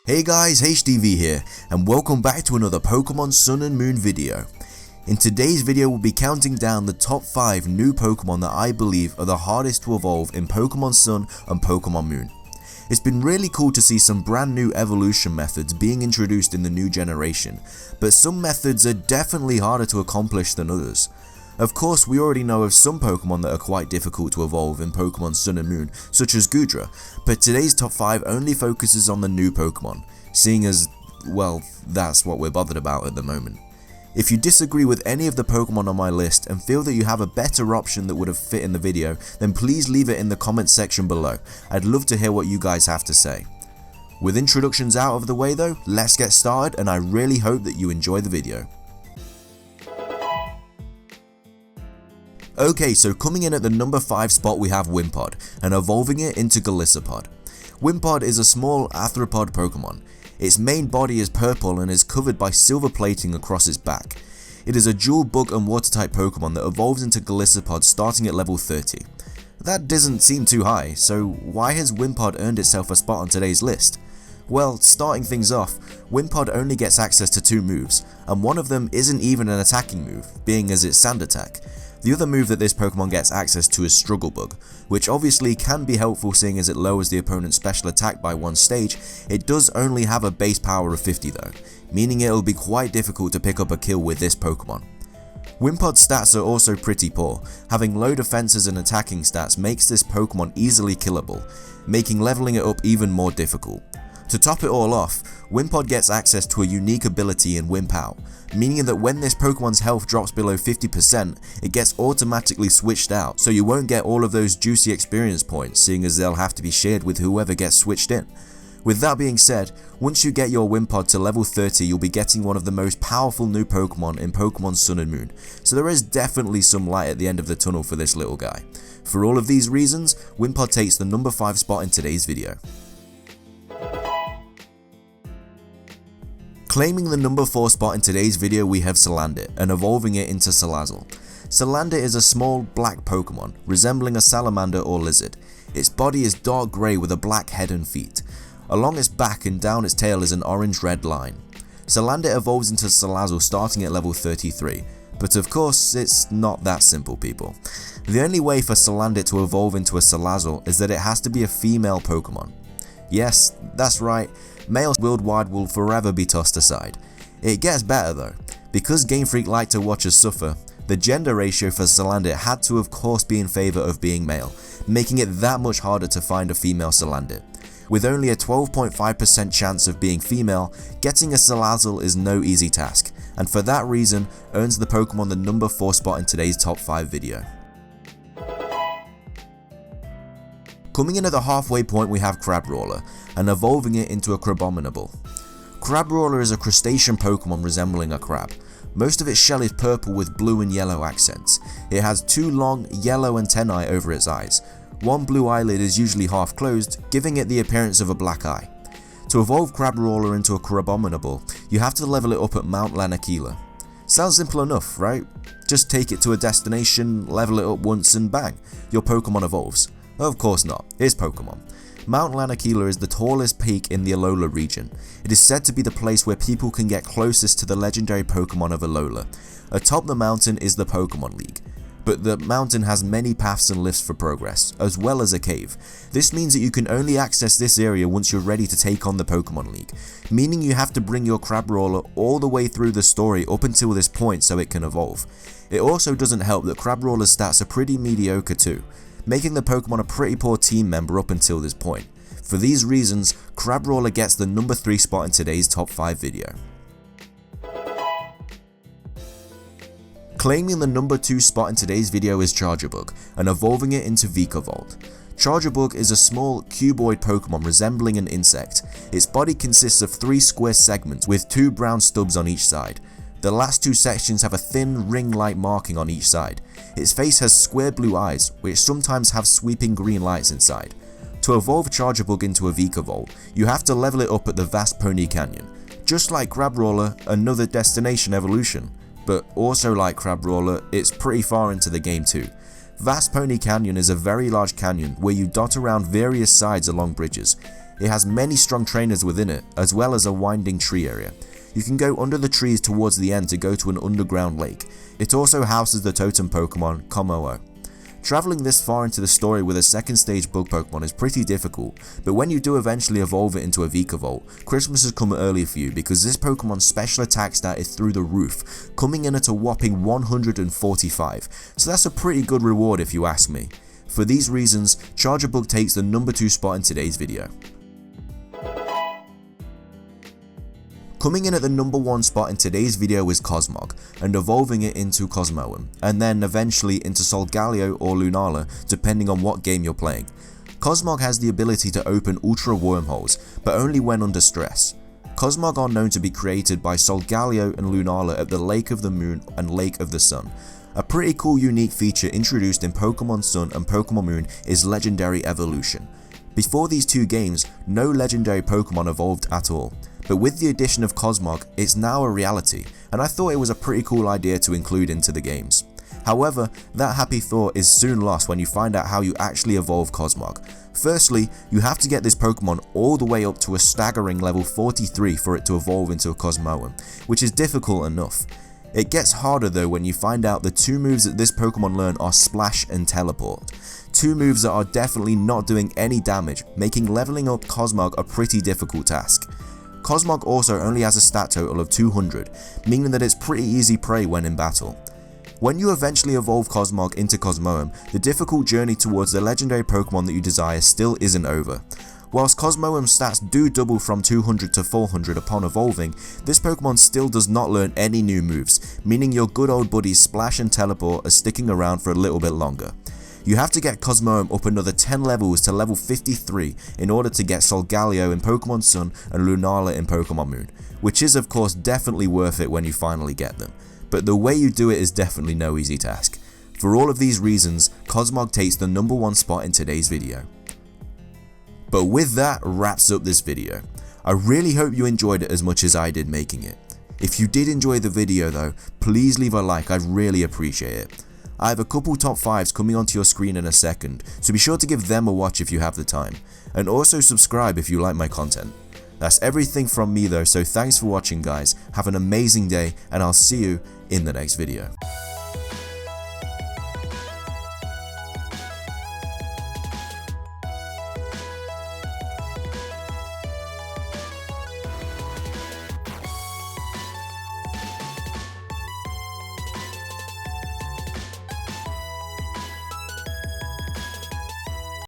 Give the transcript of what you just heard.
Hey guys, HDV here, and welcome back to another Pokemon Sun and Moon video. In today's video we'll be counting down the top 5 new Pokemon that I believe are the hardest to evolve in Pokemon Sun and Pokemon Moon. It's been really cool to see some brand new evolution methods being introduced in the new generation, but some methods are definitely harder to accomplish than others. Of course, we already know of some Pokemon that are quite difficult to evolve in Pokemon Sun and Moon, such as Goodra, but today's top 5 only focuses on the new Pokemon, seeing as, well, that's what we're bothered about at the moment. If you disagree with any of the Pokemon on my list and feel that you have a better option that would have fit in the video, then please leave it in the comments section below. I'd love to hear what you guys have to say. With introductions out of the way though, let's get started, and I really hope that you enjoy the video. Okay, so coming in at the number 5 spot we have Wimpod, and evolving it into Golisopod. Wimpod is a small arthropod Pokemon. Its main body is purple and is covered by silver plating across its back. It is a dual bug and water type Pokemon that evolves into Golisopod starting at level 30. That doesn't seem too high, so why has Wimpod earned itself a spot on today's list? Well, starting things off, Wimpod only gets access to 2 moves, and one of them isn't even an attacking move, being as its Sand Attack. The other move that this Pokemon gets access to is Struggle Bug, which obviously can be helpful seeing as it lowers the opponent's special attack by 1 stage. It does only have a base power of 50 though, meaning it'll be quite difficult to pick up a kill with this Pokemon. Wimpod's stats are also pretty poor. Having low defenses and attacking stats makes this Pokemon easily killable, making leveling it up even more difficult. To top it all off, Wimpod gets access to a unique ability in Wimp Out, meaning that when this Pokemon's health drops below 50%, it gets automatically switched out, so you won't get all of those juicy experience points, seeing as they'll have to be shared with whoever gets switched in. With that being said, once you get your Wimpod to level 30, you'll be getting one of the most powerful new Pokemon in Pokemon Sun and Moon, so there is definitely some light at the end of the tunnel for this little guy. For all of these reasons, Wimpod takes the number 5 spot in today's video. Claiming the number 4 spot in today's video we have Salandit, and evolving it into Salazzle. Salandit is a small black Pokemon, resembling a salamander or lizard. Its body is dark grey with a black head and feet. Along its back and down its tail is an orange-red line. Salandit evolves into Salazzle starting at level 33, but of course it's not that simple, people. The only way for Salandit to evolve into a Salazzle is that it has to be a female Pokemon. Yes, that's right, males worldwide will forever be tossed aside. It gets better though. Because Game Freak like to watch us suffer, the gender ratio for Salandit had to of course be in favour of being male, making it that much harder to find a female Salandit. With only a 12.5% chance of being female, getting a Salazzle is no easy task, and for that reason earns the Pokemon the number 4 spot in today's top 5 video. Coming in at the halfway point we have Crabrawler, and evolving it into a Crabominable. Crabrawler is a crustacean Pokemon resembling a crab. Most of its shell is purple with blue and yellow accents. It has 2 long yellow antennae over its eyes. One blue eyelid is usually half closed, giving it the appearance of a black eye. To evolve Crabrawler into a Crabominable, you have to level it up at Mount Lanakila. Sounds simple enough, right? Just take it to a destination, level it up once and bang, your Pokemon evolves. Of course not, it's Pokemon. Mount Lanakila is the tallest peak in the Alola region. It is said to be the place where people can get closest to the legendary Pokemon of Alola. Atop the mountain is the Pokemon League, but the mountain has many paths and lifts for progress, as well as a cave. This means that you can only access this area once you're ready to take on the Pokemon League, meaning you have to bring your Crabrawler all the way through the story up until this point so it can evolve. It also doesn't help that Crabrawler's stats are pretty mediocre too, making the Pokemon a pretty poor team member up until this point. For these reasons, Crabrawler gets the number 3 spot in today's top 5 video. Claiming the number 2 spot in today's video is Charjabug, and evolving it into Vikavolt. Charjabug is a small, cuboid Pokemon resembling an insect. Its body consists of 3 square segments with 2 brown stubs on each side. The last 2 sections have a thin ring-like marking on each side. Its face has square blue eyes, which sometimes have sweeping green lights inside. To evolve Charjabug into a Vikavolt, you have to level it up at the Vast Pony Canyon. Just like Crabrawler, another destination evolution. But also like Crabrawler, it's pretty far into the game too. Vast Pony Canyon is a very large canyon where you dot around various sides along bridges. It has many strong trainers within it, as well as a winding tree area. You can go under the trees towards the end to go to an underground lake. It also houses the totem Pokemon Kommo-o. Traveling this far into the story with a second stage bug Pokemon is pretty difficult, but when you do eventually evolve it into a Vikavolt, Christmas has come early for you because this Pokemon's special attack stat is through the roof, coming in at a whopping 145, so that's a pretty good reward if you ask me. For these reasons, Charjabug takes the number 2 spot in today's video. Coming in at the number 1 spot in today's video is Cosmog, and evolving it into Cosmoem, and then eventually into Solgaleo or Lunala depending on what game you're playing. Cosmog has the ability to open ultra wormholes, but only when under stress. Cosmog are known to be created by Solgaleo and Lunala at the Lake of the Moon and Lake of the Sun. A pretty cool unique feature introduced in Pokemon Sun and Pokemon Moon is Legendary Evolution. Before these two games, no legendary Pokemon evolved at all. But with the addition of Cosmog, it's now a reality, and I thought it was a pretty cool idea to include into the games. However, that happy thought is soon lost when you find out how you actually evolve Cosmog. Firstly, you have to get this Pokemon all the way up to a staggering level 43 for it to evolve into a Cosmoem, which is difficult enough. It gets harder though when you find out the 2 moves that this Pokemon learn are Splash and Teleport. 2 moves that are definitely not doing any damage, making leveling up Cosmog a pretty difficult task. Cosmog also only has a stat total of 200, meaning that it's pretty easy prey when in battle. When you eventually evolve Cosmog into Cosmoem, the difficult journey towards the legendary Pokemon that you desire still isn't over. Whilst Cosmoem's stats do double from 200 to 400 upon evolving, this Pokemon still does not learn any new moves, meaning your good old buddies Splash and Teleport are sticking around for a little bit longer. You have to get Cosmoem up another 10 levels to level 53 in order to get Solgaleo in Pokemon Sun and Lunala in Pokemon Moon, which is of course definitely worth it when you finally get them, but the way you do it is definitely no easy task. For all of these reasons, Cosmog takes the number 1 spot in today's video. But with that wraps up this video. I really hope you enjoyed it as much as I did making it. If you did enjoy the video though, please leave a like, I'd really appreciate it. I have a couple top 5s coming onto your screen in a second, so be sure to give them a watch if you have the time, and also subscribe if you like my content. That's everything from me though, so thanks for watching guys, have an amazing day, and I'll see you in the next video.